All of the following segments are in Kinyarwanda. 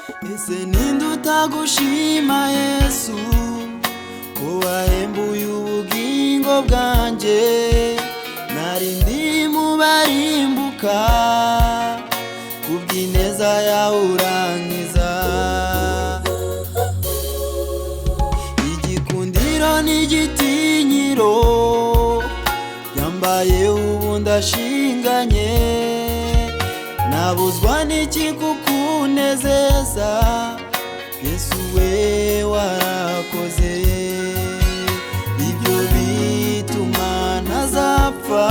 ese ninde utagushima Yesu ko wahembuye ubugingo bwanje nari ndi mu barimbuka kubw'ineza yawe urankiza igikundiro n'igitinyiro yambaye ubu ndashinganye nabuzwa n'iki kukunezeza Yesu we warakoze ibyo bituma ntazapfa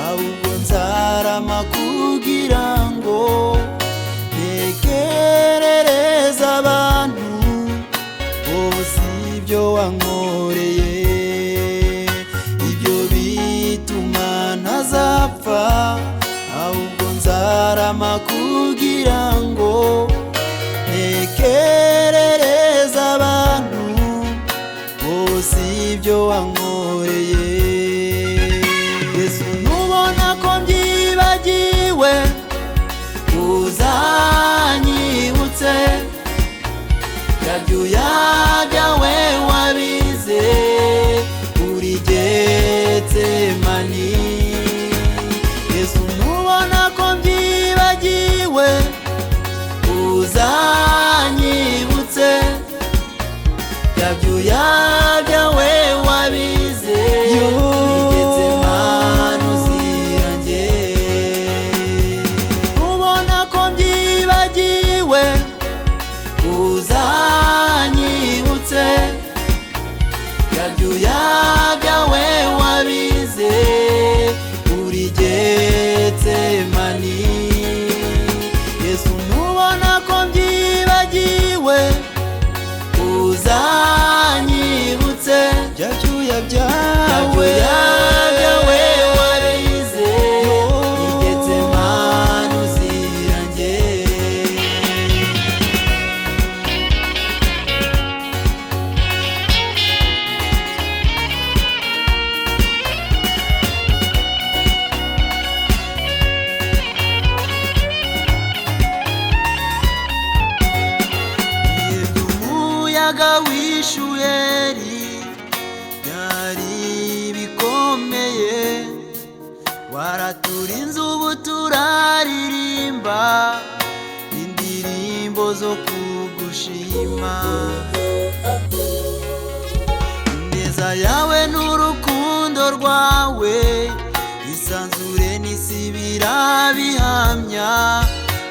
ahubwo nzarama kugira ngo ntekerereze abantu bose ibyo wankoreye ibyo bituma ntazapfa ahubwo nzarama kugira ngo ntekerereze abantu bose ibyo wankoreye Yesu nubona ko mbyibagiwe uzanyibutse bya byuya byawe wabize uri Getsemani Yesu nubona ko mbyibagiwe uzanyibutse bya byuya byawe wabize uri Getsemani uzirange nubona ko mbyibagiwe uzanyibutse bya byuya byawe wabize uri Getsemani Yesu nubona ko mbyibagiwe uzanyibutse bya byuya byawe wabize uri Getsemani uzirange umuyaga w'ishuheri byari bikomeye waraturinze ubu turaririmba indirimbo zo kugushima ineza yawe n'urukundo rwawe isanzure n'isi birabihamya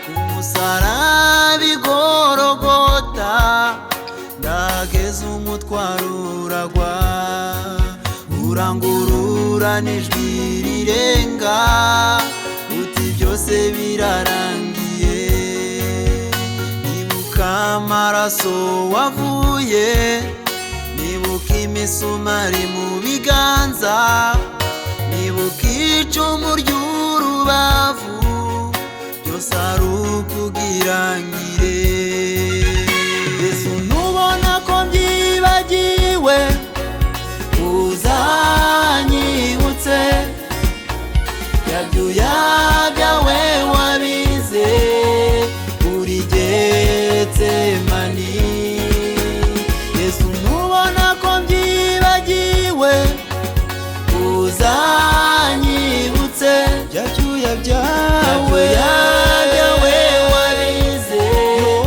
ku musaraba i Gologota ndageze umutwaro uragwa urangurura n'ijwi rirenga uti byose birarangiye nibuka amaraso wavuye nibuka imisumari mu biganza nibuka icumu ry'urubavu byose ari ukugira ngire Yesu nubona ko mbyibagiwe uzanyibutse bya byuya byawe wabize uri Getsemani Yesu nubona ko mbyibagiwe uzanyibutse bya byuya byawe wabize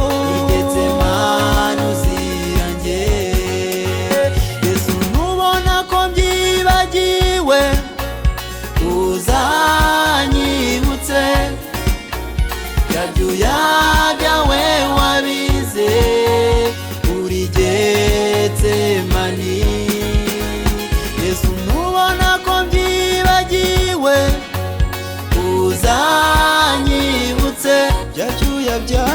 uri Getsemani uzirange Yesu nubona ko mbyibagiwe uzanyibutse bya byuya byawe wabize uri Getsemani Yesu nubona ko mbyibagiwe uzanyibutse bya byuya byawe